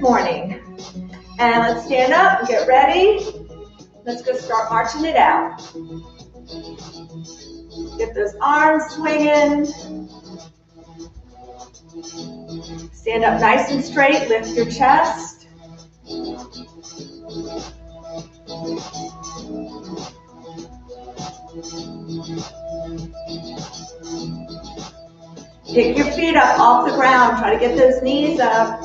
morning. And let's stand up and get ready. Let's go start marching it out. Get those arms swinging. Stand up nice and straight, lift your chest. Pick your feet up off the ground. Try to get those knees up.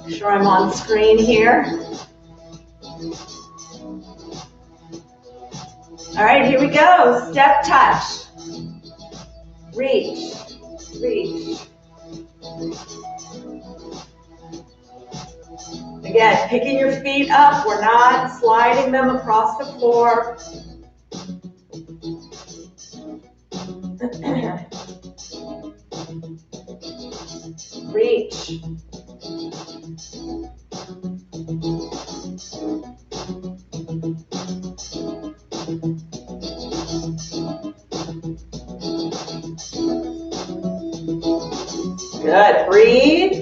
Make sure I'm on screen here. All right, here we go. Step touch. Reach, reach. Again, picking your feet up. We're not sliding them across the floor. Reach. Good. Breathe.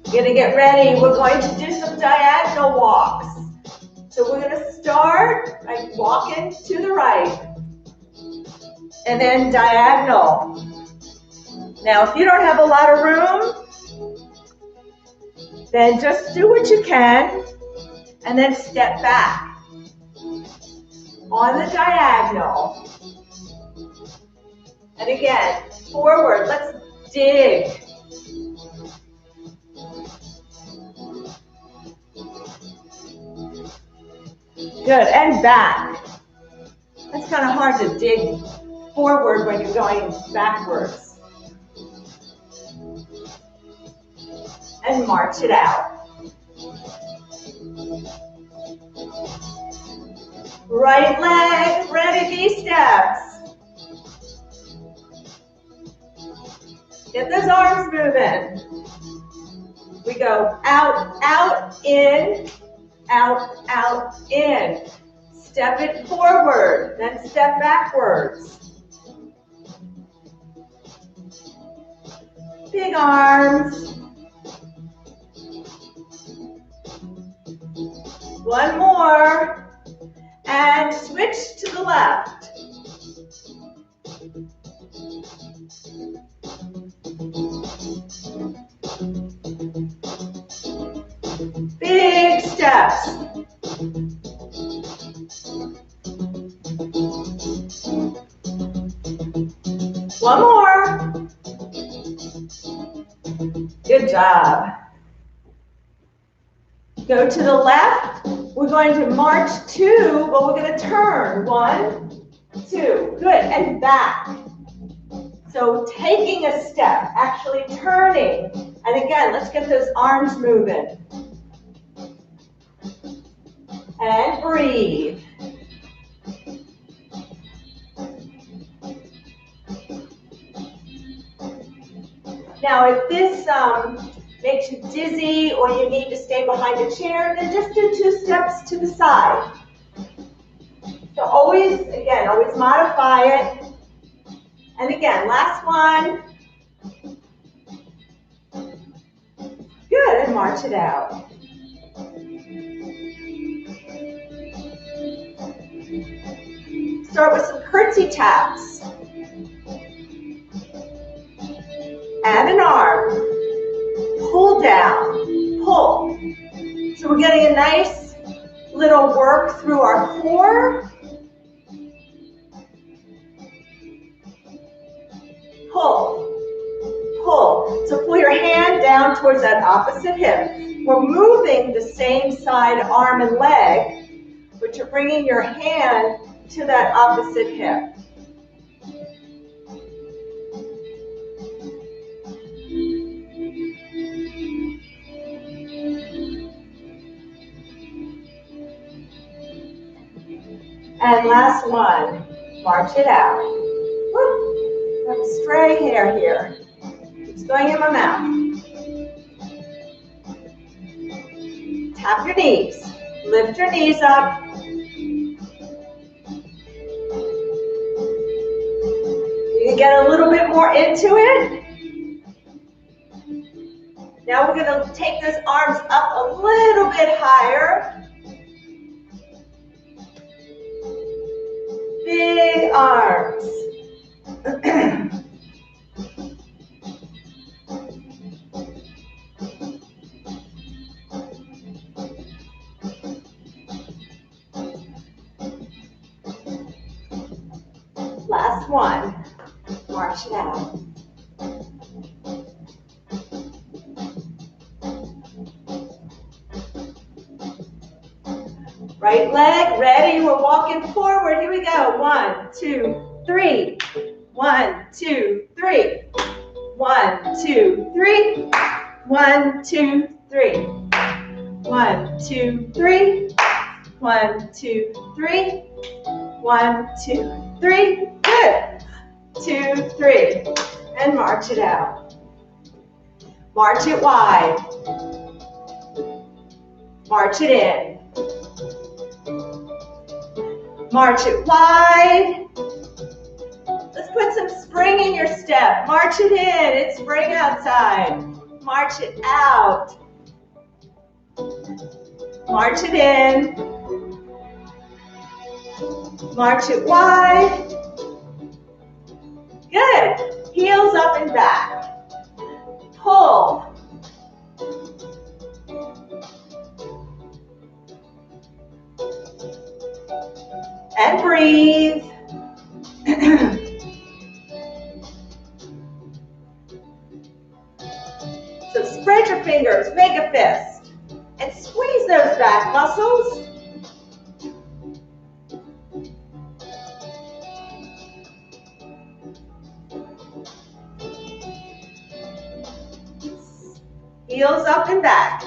You're going to get ready. We're going to do some diagonal walks. So we're going to start by walking to the right and then diagonal. Now, if you don't have a lot of room, then just do what you can and then step back on the diagonal. And again, forward. Let's dig. Good, and back. That's kind of hard to dig forward when you're going backwards. And march it out. Right leg, ready, V-steps. Get those arms moving. We go out, out, in. Out, out, in. Step it forward, then step backwards. Big arms. One more. And switch to the left. Big steps. One more. Good job. Go to the left. We're going to march two, but we're going to turn. 1, 2. Good. And back. So taking a step, actually turning. And again, let's get those arms moving. And breathe. Now, if this makes you dizzy or you need to stay behind a chair, then just do 2 steps to the side. So always, again, always modify it. And again, last one. Good, and march it out. Start with some curtsy taps. And an arm. Pull down, pull. So we're getting a nice little work through our core. Pull, pull. So pull your hand down towards that opposite hip. We're moving the same side, arm and leg, but you're bringing your hand to that opposite hip. And last one, march it out. Woo. I have a stray hair here. It's going in my mouth. Tap your knees. Lift your knees up. to get a little bit more into it. Now we're going to take those arms up a little bit higher. Big arms. Last one. March it out. Right leg, ready, we're walking forward. Here we go. 1, 2, 3. 1, 2, 3. 1, 2, 3. 1, 2, 3. 1, 2, 3. 1, 2, 3. 1, 2, 3. Good. 2, 3. And march it out. March it wide. March it in. March it wide. Let's put some spring in your step. March it in. It's spring outside. March it out. March it in. March it wide. Good. Heels up and back. Pull. And breathe. So spread your fingers, make a fist, and squeeze those back muscles. Heels up and back.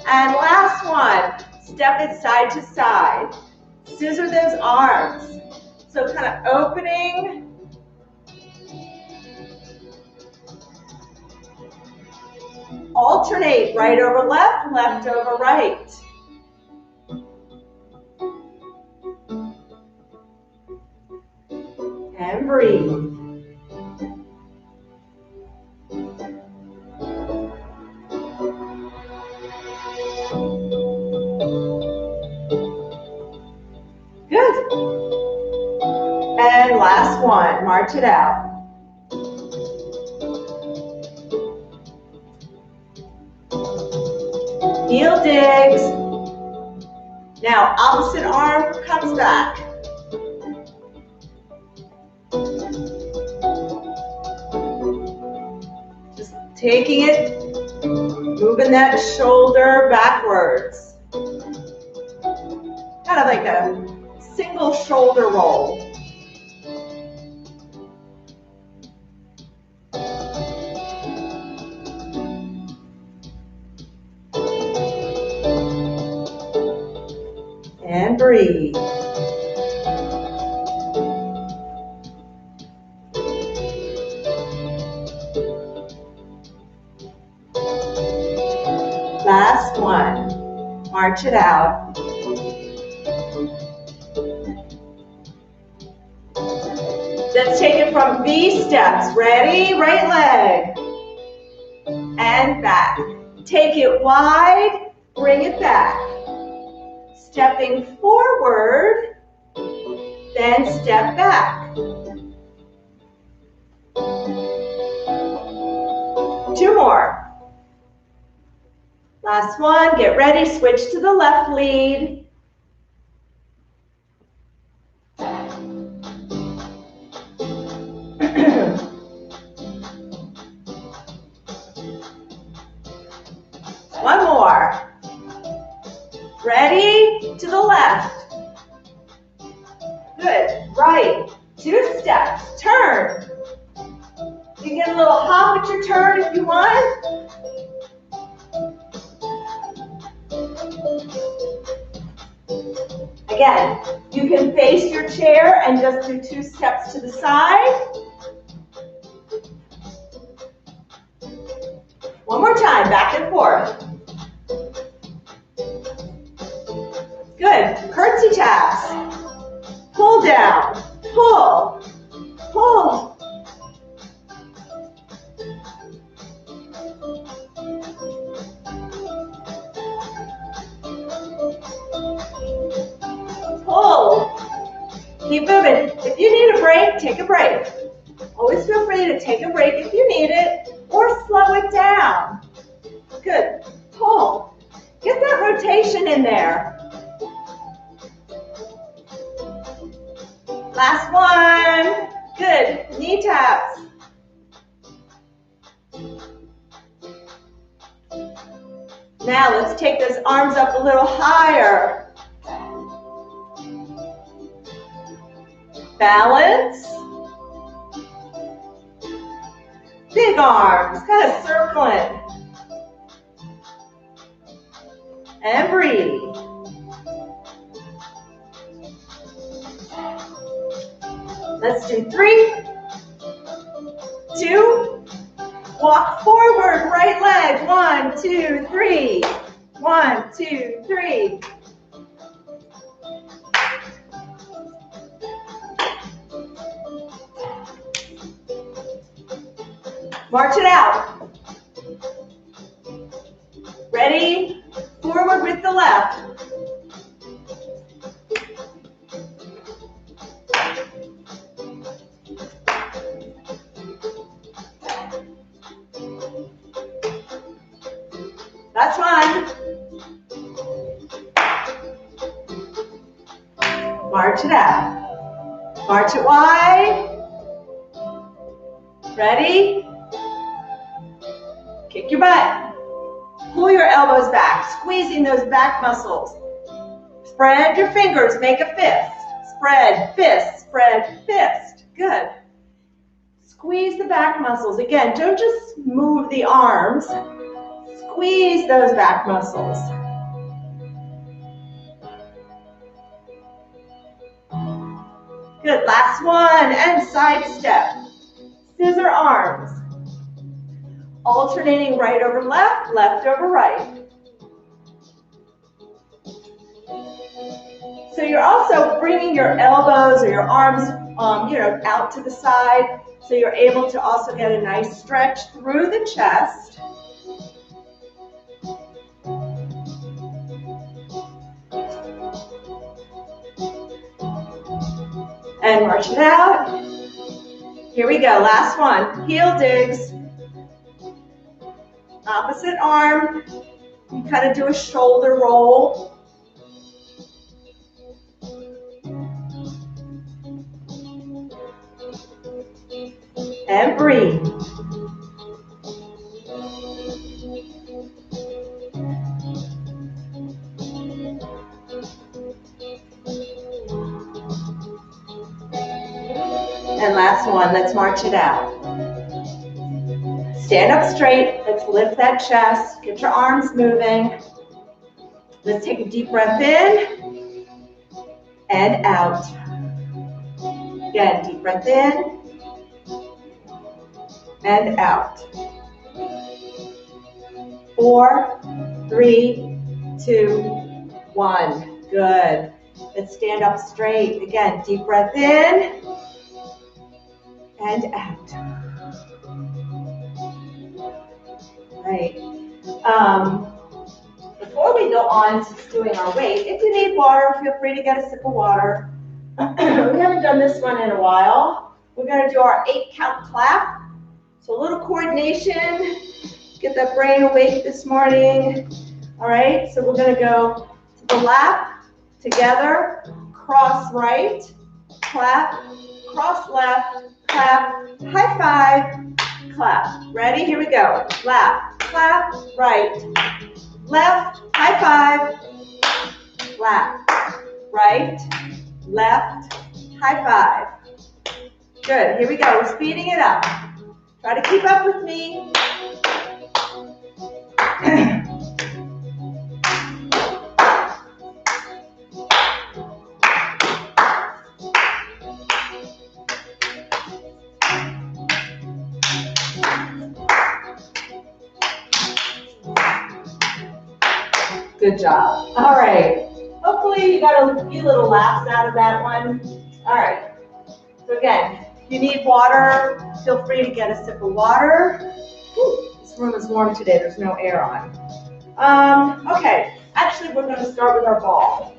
And last one, step it side to side. Scissor those arms. So kind of opening. Alternate right over left, left over right. And breathe. Good. And last one, march it out. Heel digs. Now opposite arm comes back. Just taking it, moving that shoulder backwards. Kind of like a single shoulder roll. And breathe. Last one. March it out. Let's take it from V steps. Ready? Right leg. And back. Take it wide. Bring it back. Stepping forward. Then step back. 2 more. Last one. Get ready. Switch to the left lead. One more. Ready? To the left. Good. Right. 2 steps. Turn. You can get a little hop at your turn if you want. Again, you can face your chair and just do 2 steps to the side. One more time, back and forth. Good. Curtsy taps. Pull down. Pull. Pull. Keep moving. If you need a break, take a break. Always feel free to take a break if you need it, or slow it down. Good. Pull. Get that rotation in there. Last one. Good. Knee taps. Now let's take those arms up a little higher. Balance. Big arms, kind of circling. And breathe. Let's do 3, 2, walk forward, right leg, 1, 2, 3. 1, 2, 3. March it out. Ready? Forward with the left. That's one. March it out. March it wide. Ready? Kick your butt. Pull your elbows back, squeezing those back muscles. Spread your fingers, make a fist. Spread, fist, spread, fist. Good. Squeeze the back muscles. Again, don't just move the arms. Squeeze those back muscles. Good, last one, and side step. Scissor arms. Alternating right over left, left over right. So you're also bringing your elbows or your arms, out to the side, so you're able to also get a nice stretch through the chest. And march it out. Here we go, last one. Heel digs. Opposite arm. You kind of do a shoulder roll. And breathe. And last one, let's march it out. Stand up straight, let's lift that chest, get your arms moving. Let's take a deep breath in and out. Again, deep breath in and out. 4, 3, 2, 1. Good. Let's stand up straight. Again, deep breath in and out. Right. Before we go on to doing our weight, if you need water, feel free to get a sip of water. We haven't done this one in a while. We're going to do our 8-count clap. So a little coordination. Get that brain awake this morning. All right. So we're going to go to the lap together. Cross right. Clap. Cross left. Clap. High five. Clap. Ready? Here we go. Lap. Clap. Right. Left. High five. Lap. Right. Left. High five. Good. Here we go. We're speeding it up. Try to keep up with me. Good job. All right. Hopefully you got a few little laughs out of that one. All right. So again, if you need water, feel free to get a sip of water. Whew, this room is warm today. There's no air on. Okay. Actually, we're going to start with our ball.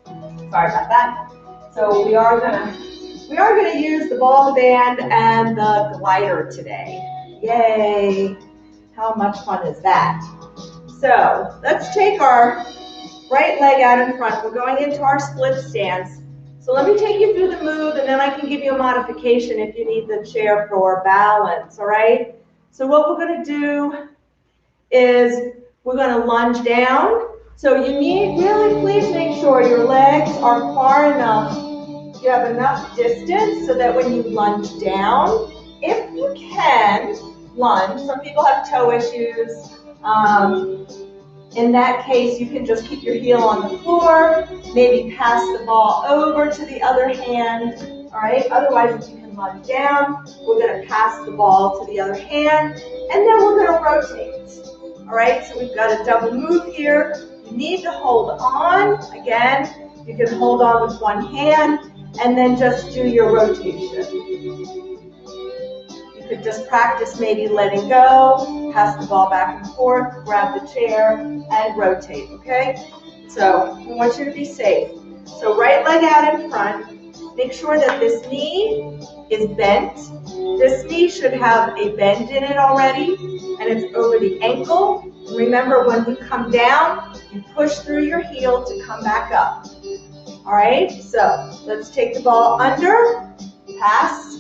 Sorry about that. So we are gonna use the ball band and the glider today. Yay! How much fun is that? So let's take our right leg out in front. We're going into our split stance. So let me take you through the move, and then I can give you a modification if you need the chair for balance, all right? So what we're gonna do is we're gonna lunge down. So you need, really please make sure your legs are far enough, you have enough distance so that when you lunge down, if you can lunge, some people have toe issues. In that case, you can just keep your heel on the floor, maybe pass the ball over to the other hand, all right? Otherwise, if you can lunge down, we're gonna pass the ball to the other hand, and then we're gonna rotate, all right? So we've got a double move here. You need to hold on. Again, you can hold on with one hand, and then just do your rotation. You could just practice maybe letting go, pass the ball back and forth, grab the chair, and rotate, okay? So we want you to be safe. So right leg out in front. Make sure that this knee is bent. This knee should have a bend in it already, and it's over the ankle. And remember, when you come down, you push through your heel to come back up. All right, so let's take the ball under, pass,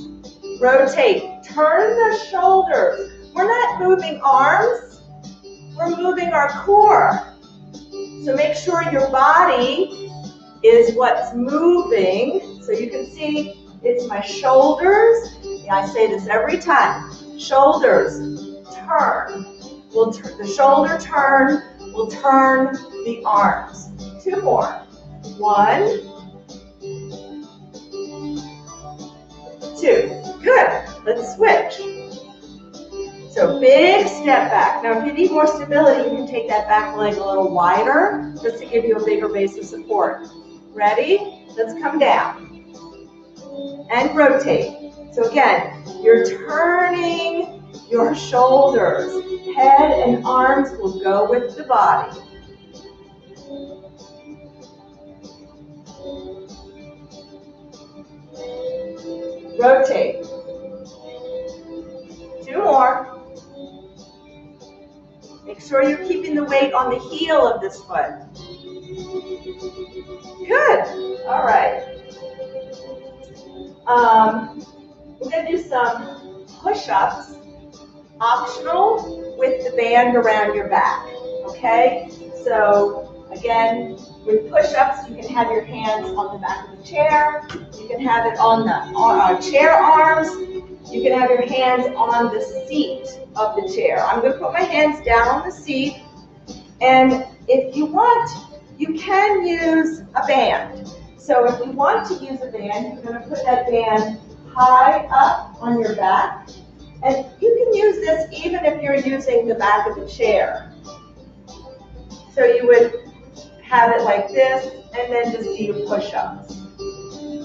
rotate. Turn the shoulders. We're not moving arms, we're moving our core. So make sure your body is what's moving. So you can see it's my shoulders. I say this every time. Shoulders, turn. The shoulder turn will turn the arms. Two more. 1, 2. Good. Let's switch. So big step back. Now if you need more stability, you can take that back leg a little wider just to give you a bigger base of support. Ready? Let's come down and rotate. So again, you're turning your shoulders. Head and arms will go with the body. Rotate. 2 more. Make sure you're keeping the weight on the heel of this foot. Good. All right. We're going to do some push-ups, optional, with the band around your back. Okay? So, again, with push-ups, you can have your hands on the back of the chair. You can have it on the chair arms. You can have your hands on the seat of the chair. I'm going to put my hands down on the seat. And if you want, you can use a band. So if you want to use a band, you're going to put that band high up on your back. And you can use this even if you're using the back of the chair. So you would have it like this, and then just do your push-ups.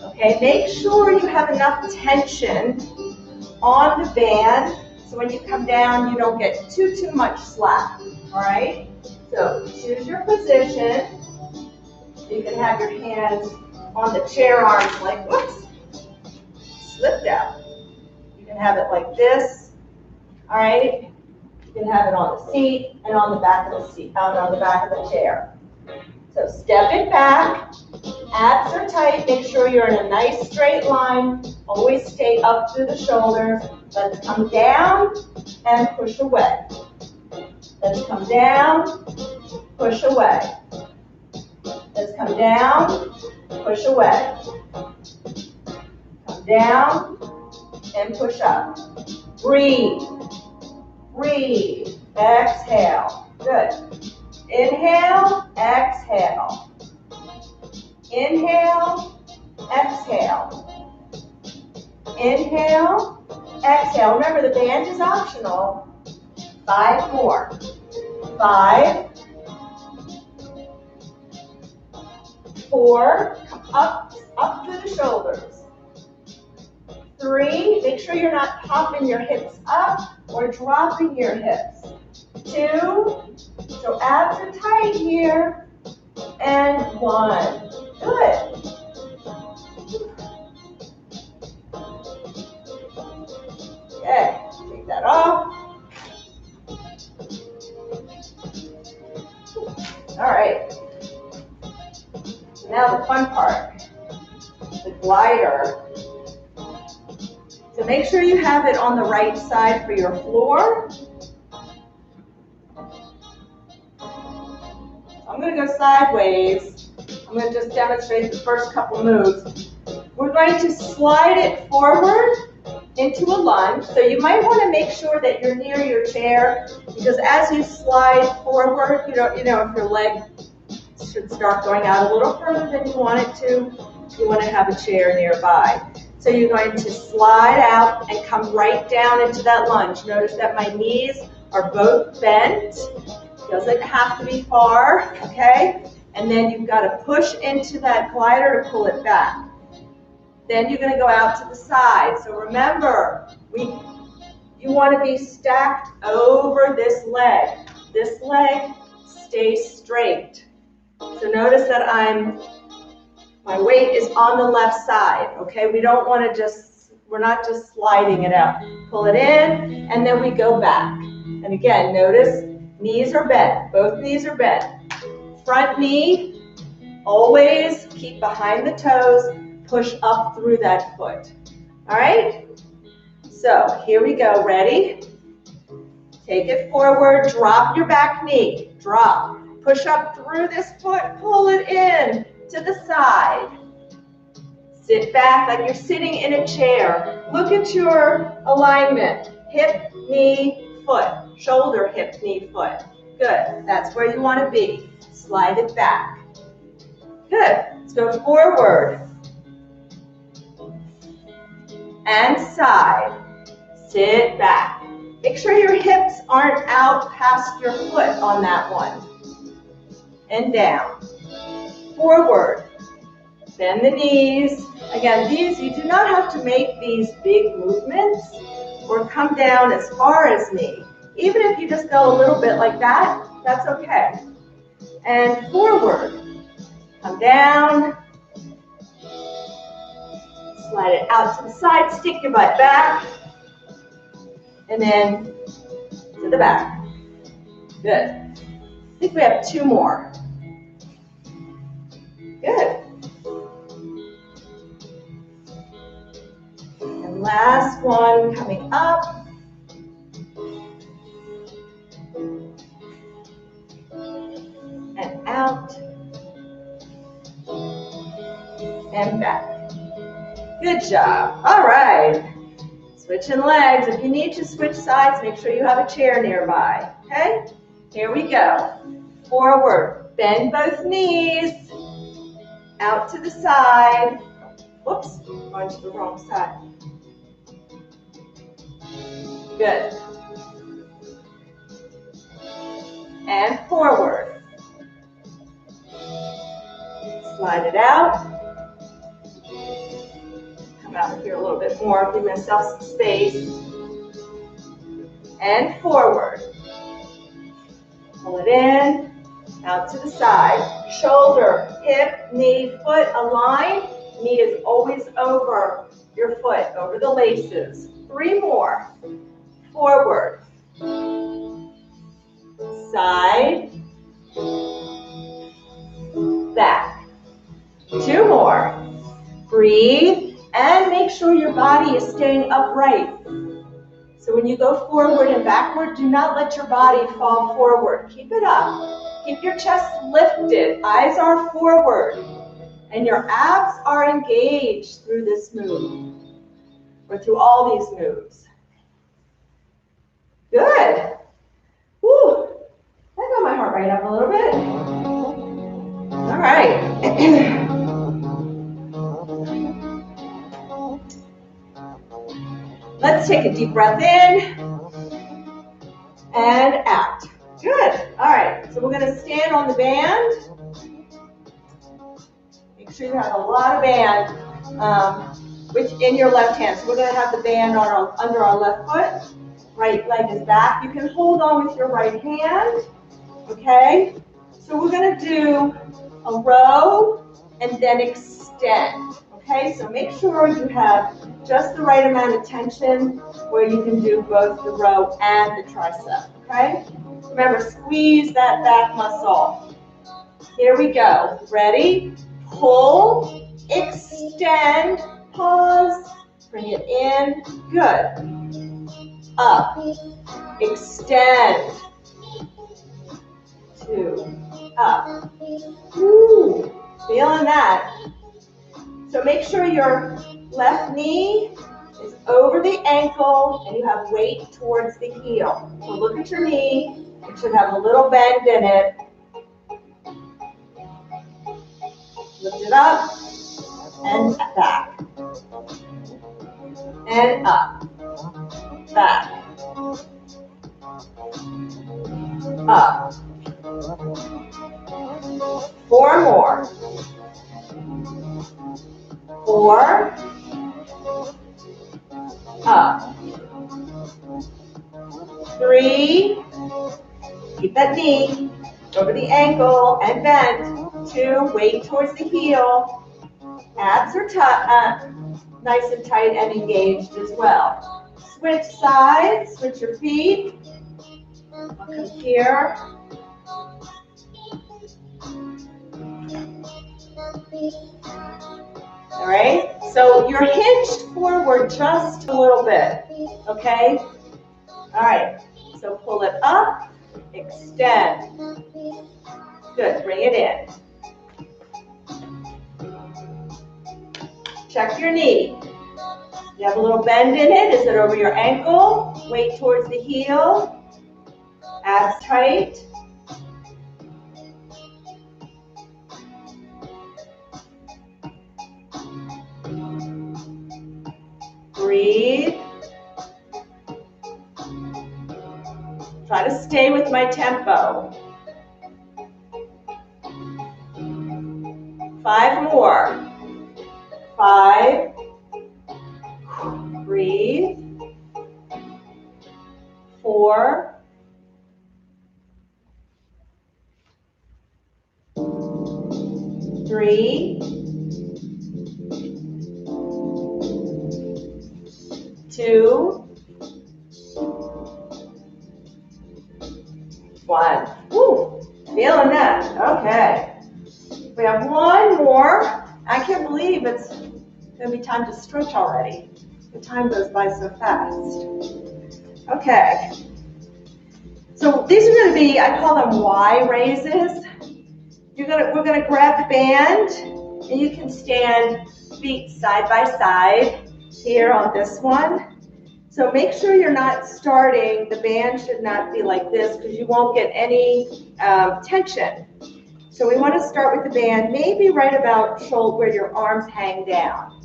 Okay, make sure you have enough tension on the band, so when you come down, you don't get too much slack, all right? So choose your position. You can have your hands on the chair arms like, whoops, slipped out. You can have it like this, all right? You can have it on the seat and on the back of the seat, on the back of the chair. So step it back, abs are tight, make sure you're in a nice straight line, always stay up through the shoulders. Let's come down and push away. Let's come down, push away. Let's come down, push away. Come down and push up. Breathe, breathe, exhale, good. Inhale, exhale. Inhale, exhale. Inhale, exhale. Remember, the band is optional. 5 more. 5, 4, come up through the shoulders. 3, make sure you're not popping your hips up or dropping your hips. 2, so abs are tight here, and 1. Good. So now the fun part, the glider. So make sure you have it on the right side for your floor. I'm going to go sideways. I'm going to just demonstrate the first couple moves. We're going to slide it forward into a lunge. So you might want to make sure that you're near your chair, because as you slide forward, you know if your leg should start going out a little further than you want it to, you want to have a chair nearby. So you're going to slide out and come right down into that lunge. Notice that my knees are both bent. Doesn't have to be far, okay? And then you've got to push into that glider to pull it back. Then you're going to go out to the side. So remember, you want to be stacked over this leg. This leg stays straight. So notice that my weight is on the left side, okay? We don't want to we're not just sliding it out. Pull it in, and then we go back. And again, notice knees are bent. Both knees are bent. Front knee, always keep behind the toes. Push up through that foot. All right? So here we go. Ready? Take it forward. Drop your back knee. Drop. Push up through this foot. Pull it in to the side. Sit back like you're sitting in a chair. Look at your alignment. Hip, knee, foot. Shoulder, hip, knee, foot. Good. That's where you want to be. Slide it back. Good. Let's go forward. And side. Sit back. Make sure your hips aren't out past your foot on that one. And down. Forward. Bend the knees. Again, you do not have to make these big movements or come down as far as me. Even if you just go a little bit like that, that's okay. And forward. Come down. Slide it out to the side. Stick your butt back. And then to the back. Good. I think we have two more. Good. And last one coming up. And out. And back. Good job. All right. Switching legs. If you need to switch sides, make sure you have a chair nearby. Okay? Here we go. Forward. Bend both knees. Out to the side. Whoops. Going to the wrong side. Good. And forward. Slide it out. Come out here a little bit more. Give myself some space. And forward. Pull it in. Out to the side. Shoulder, hip, knee, foot align. Knee is always over your foot, over the laces. 3 more. Forward. Side. Back. 2 more. Breathe. And make sure your body is staying upright. So when you go forward and backward, do not let your body fall forward. Keep it up. Keep your chest lifted. Eyes are forward. And your abs are engaged through this move. Or through all these moves. Good. Woo. That got my heart rate up a little bit. All right. Let's take a deep breath in and out. Good. All right. So we're going to stand on the band. Make sure you have a lot of band which in your left hand. So we're going to have the band on under our left foot. Right leg is back. You can hold on with your right hand. Okay. So we're going to do a row and then extend. Okay. So make sure you have just the right amount of tension where you can do both the row and the tricep, okay? Remember, squeeze that back muscle. Here we go. Ready? Pull, extend, pause, bring it in, good. Up, extend, 2, up. Woo, feeling that. So make sure your left knee is over the ankle and you have weight towards the heel. So look at your knee, it should have a little bend in it. Lift it up and back. And up, back, up. 4 more. 4, up. 3, keep that knee over the ankle and bend. 2, weight towards the heel. Abs are nice and tight and engaged as well. Switch sides, switch your feet. I'll come here. All right, so you're hinged forward just a little bit, okay? All right, so pull it up, extend. Good, bring it in. Check your knee. You have a little bend in it. Is it over your ankle? Weight towards the heel. Abs tight. Breathe. Try to stay with my tempo. 5 more. 5. Breathe. 4. 3. 2. 1. Woo, feeling that. Okay. We have 1 more. I can't believe it's going to be time to stretch already. The time goes by so fast. Okay. So these are going to be, I call them Y raises. We're going to grab the band, and you can stand feet side by side here on this one. So make sure you're not starting, the band should not be like this because you won't get any tension. So we want to start with the band maybe right about shoulder where your arms hang down.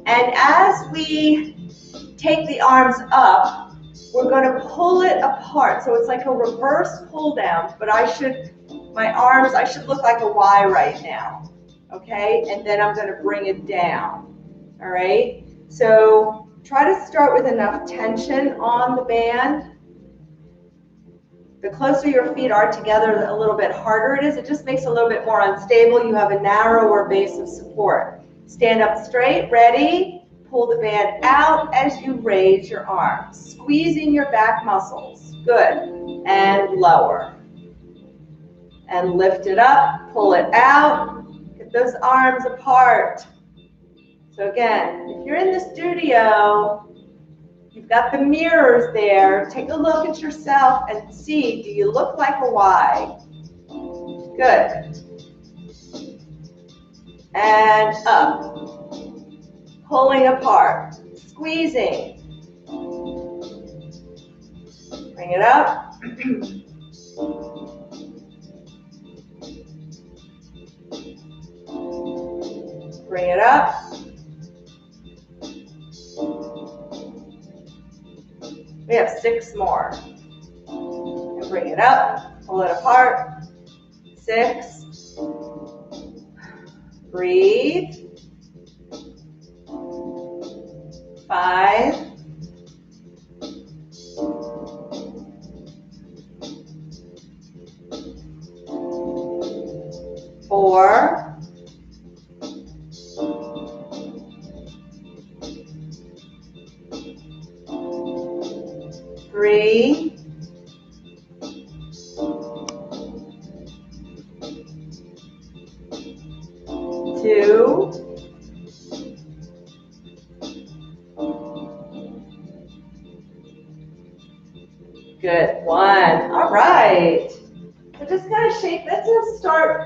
And as we take the arms up, we're going to pull it apart. So it's like a reverse pull down, but I should look like a Y right now. Okay, and then I'm going to bring it down. All right, so try to start with enough tension on the band. The closer your feet are together, a little bit harder it is. It just makes it a little bit more unstable. You have a narrower base of support. Stand up straight, ready. Pull the band out as you raise your arms, squeezing your back muscles. Good. And lower. And lift it up, pull it out. Get those arms apart. So again, if you're in the studio, you've got the mirrors there. Take a look at yourself and see, do you look like a Y? Good. And up. Pulling apart. Squeezing. Bring it up. Bring it up. We have 6 more. And bring it up, pull it apart. 6. Breathe. 5. 4. 3. 2. 2. Good, 1. All right. So just kind of shake.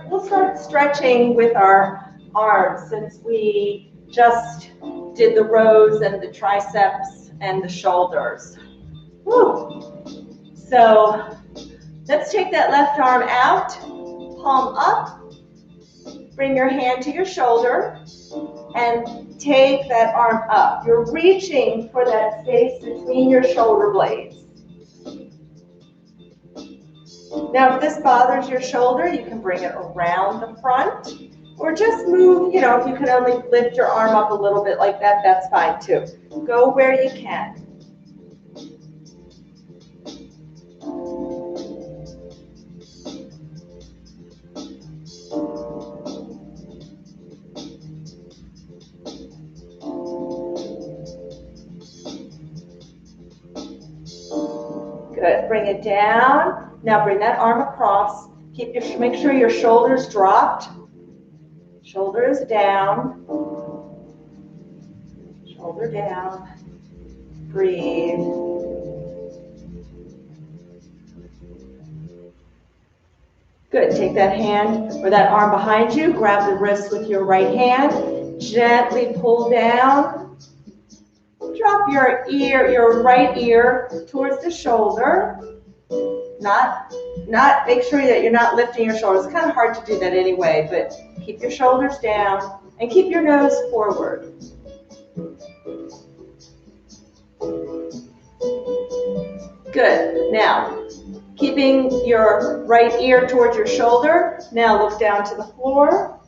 We'll start stretching with our arms since we just did the rows and the triceps and the shoulders. Woo. So let's take that left arm out, palm up, bring your hand to your shoulder, and take that arm up. You're reaching for that space between your shoulder blades. Now, if this bothers your shoulder, you can bring it around the front, or just move, if you can only lift your arm up a little bit like that, that's fine too. Go where you can. Good, bring it down. Now bring that arm across. Make sure your shoulders dropped. Shoulders down. Shoulder down. Breathe. Good, take that hand or that arm behind you. Grab the wrist with your right hand. Gently pull down. Drop your right ear towards the shoulder. Make sure that you're not lifting your shoulders. It's kind of hard to do that anyway, but keep your shoulders down and keep your nose forward. Good. Now, keeping your right ear towards your shoulder. Now look down to the floor.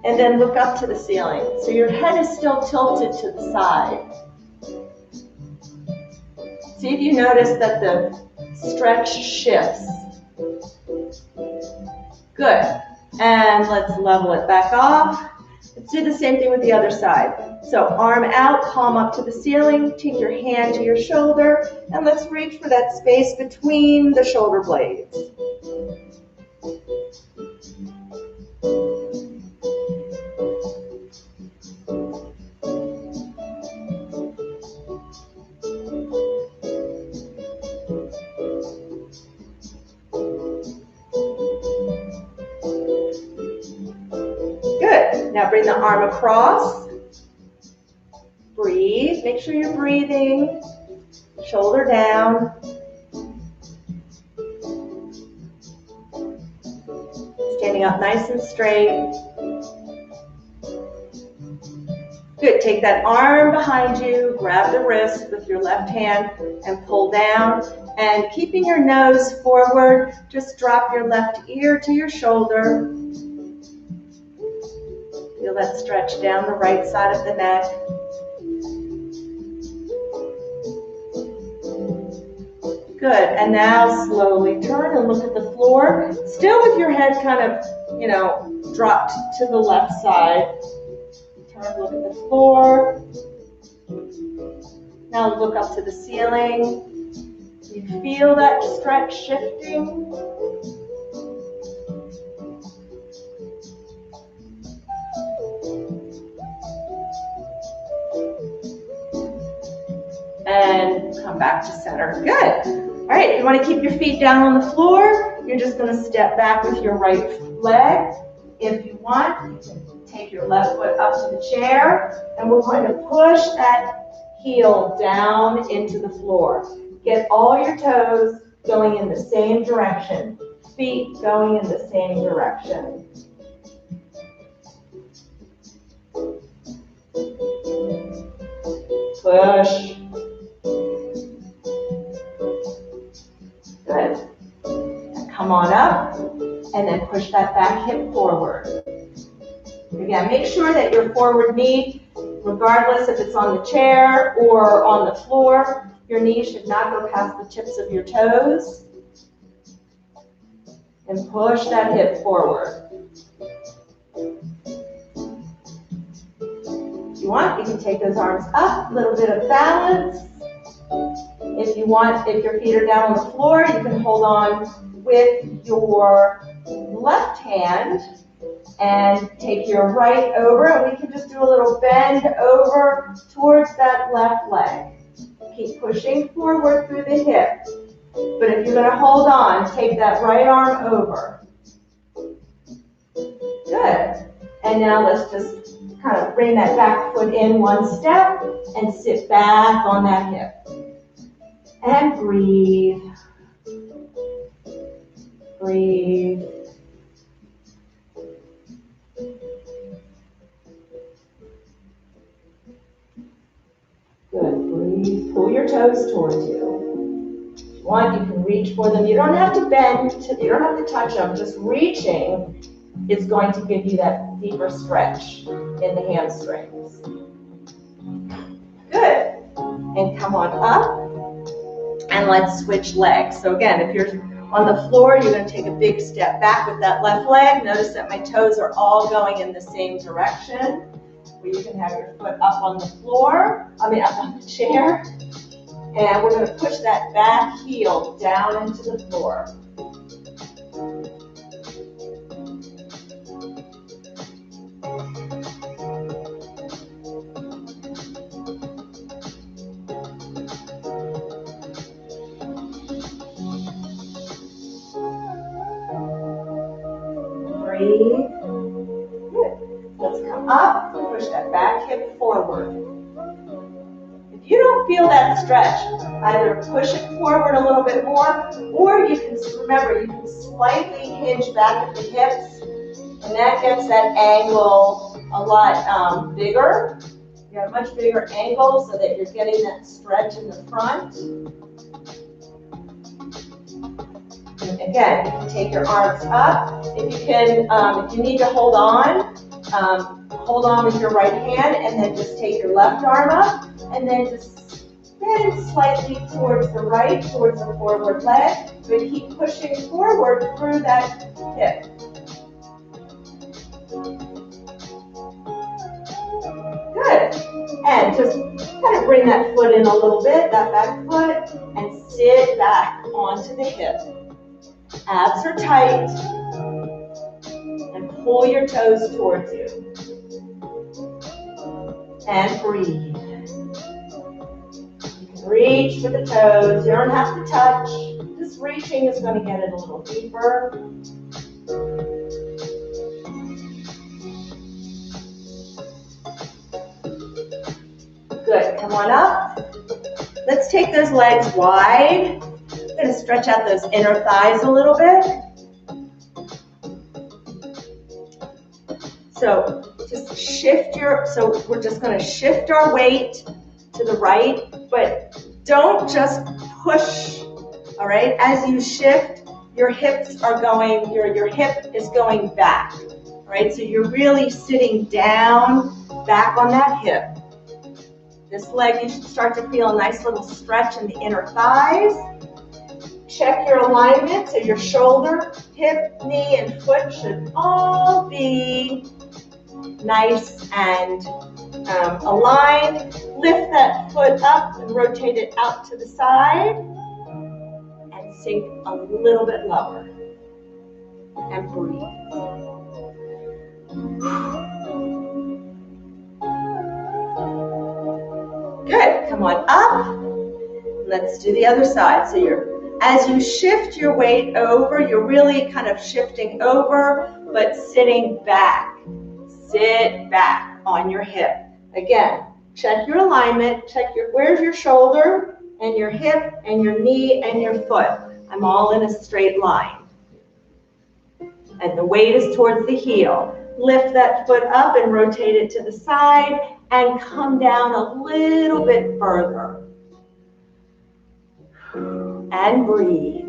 And then look up to the ceiling. So your head is still tilted to the side. See if you notice that the stretch shifts. Good. And let's level it back off. Let's do the same thing with the other side. So arm out, palm up to the ceiling. Take your hand to your shoulder. And let's reach for that space between the shoulder blades. Now bring the arm across. Breathe. Make sure you're breathing. Shoulder down. Standing up nice and straight. Good. Take that arm behind you. Grab the wrist with your left hand and pull down. And keeping your nose forward, just drop your left ear to your shoulder. Feel that stretch down the right side of the neck. Good, and now slowly turn and look at the floor. Still with your head kind of, dropped to the left side. Turn, look at the floor. Now look up to the ceiling. You feel that stretch shifting. And come back to center. Good. All right, if you want to keep your feet down on the floor, you're just going to step back with your right leg. If you want, you can take your left foot up to the chair, and we're going to push that heel down into the floor. Get all your toes going in the same direction. Feet going in the same direction. Push. Good. And come on up, and then push that back hip forward. Again, make sure that your forward knee, regardless if it's on the chair or on the floor, your knee should not go past the tips of your toes. And push that hip forward. If you want, you can take those arms up, a little bit of balance. If you want, if your feet are down on the floor, you can hold on with your left hand and take your right over, and we can just do a little bend over towards that left leg. Keep pushing forward through the hip. But if you're going to hold on, take that right arm over. Good. And now let's just kind of bring that back foot in one step and sit back on that hip. And breathe. Breathe. Good. Breathe. Pull your toes towards you. If you want, you can reach for them. You don't have to bend. You don't have to touch them. Just reaching is going to give you that deeper stretch in the hamstrings. Good. And come on up. And let's switch legs. So again, if you're on the floor, you're going to take a big step back with that left leg. Notice that my toes are all going in the same direction. Where you can have your foot up on the floor, up on the chair. And we're going to push that back heel down into the floor. Breathe. Good. Let's come up, push that back hip forward. If you don't feel that stretch, either push it forward a little bit more, or you can, remember, you can slightly hinge back at the hips, and that gets that angle a lot bigger. You got a much bigger angle so that you're getting that stretch in the front. And again, you can take your arms up. If you can, if you need to hold on with your right hand, and then just take your left arm up, and then just bend slightly towards the right, towards the forward leg, but keep pushing forward through that hip. Good. And just kind of bring that foot in a little bit, that back foot, and sit back onto the hip. Abs are tight, and pull your toes towards you. And breathe. You can reach for the toes. You don't have to touch. Just reaching is going to get it a little deeper. Good. Come on up. Let's take those legs wide. I'm going to stretch out those inner thighs a little bit. So just shift so we're just going to shift our weight to the right, but don't just push, all right? As you shift, your hips are going, your hip is going back, all right? So you're really sitting down, back on that hip. This leg, you should start to feel a nice little stretch in the inner thighs. Check your alignment, so your shoulder, hip, knee, and foot should all be nice and aligned. Lift that foot up and rotate it out to the side and sink a little bit lower and breathe. Good, come on up. Let's do the other side. So as you shift your weight over, you're really kind of shifting over, but sitting back. Sit back on your hip. Again, check your alignment, where's your shoulder and your hip and your knee and your foot. I'm all in a straight line. And the weight is towards the heel. Lift that foot up and rotate it to the side and come down a little bit further. And breathe.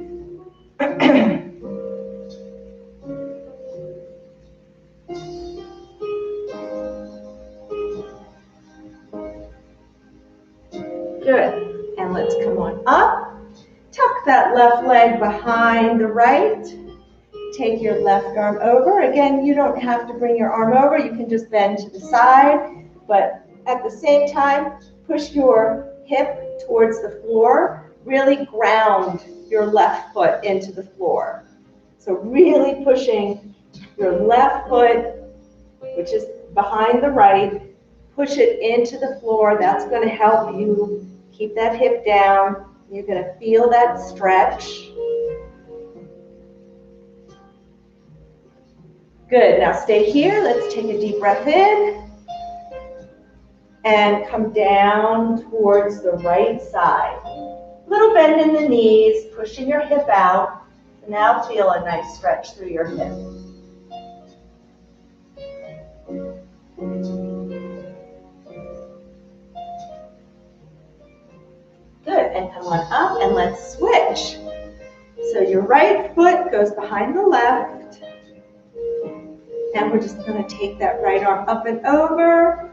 Good. And let's come on up. Tuck that left leg behind the right. Take your left arm over. Again, you don't have to bring your arm over. You can just bend to the side. But at the same time, push your hip towards the floor. really ground your left foot into the floor. So really pushing your left foot, which is behind the right, push it into the floor. That's going to help you keep that hip down. You're going to feel that stretch. Good. Now stay here. Let's take a deep breath in and come down towards the right side. Little bend in the knees, pushing your hip out. So now feel a nice stretch through your hip. Good, and come on up and let's switch. So your right foot goes behind the left, and we're just going to take that right arm up and over.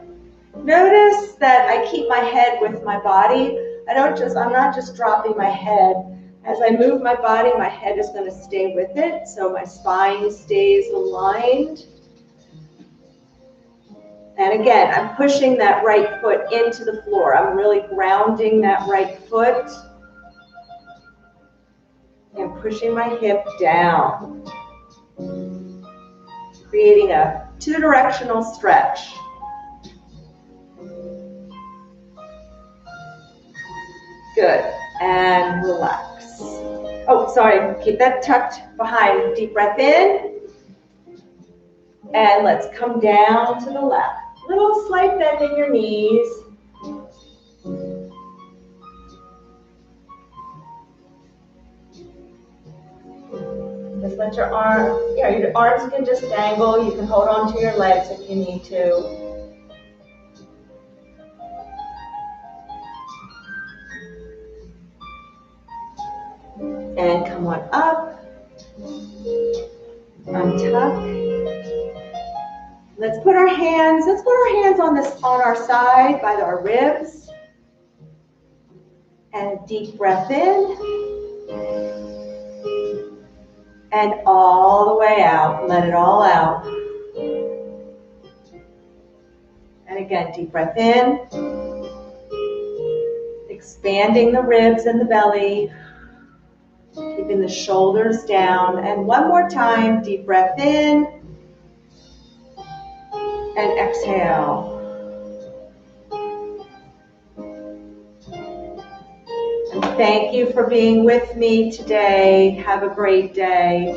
Notice that I keep my head with my body. I'm not just dropping my head. As I move my body, my head is going to stay with it, so my spine stays aligned. And again, I'm pushing that right foot into the floor. I'm really grounding that right foot and pushing my hip down, creating a two-directional stretch. Good, and relax. Oh, sorry, keep that tucked behind. Deep breath in, and let's come down to the left. Little slight bend in your knees. Just let your arms can just dangle. You can hold on to your legs if you need to. And come on up. Untuck. Let's put our hands on our side by our ribs. And a deep breath in. And all the way out. Let it all out. And again, deep breath in. Expanding the ribs and the belly. Keeping the shoulders down. And one more time, deep breath in. And exhale. And thank you for being with me today. Have a great day.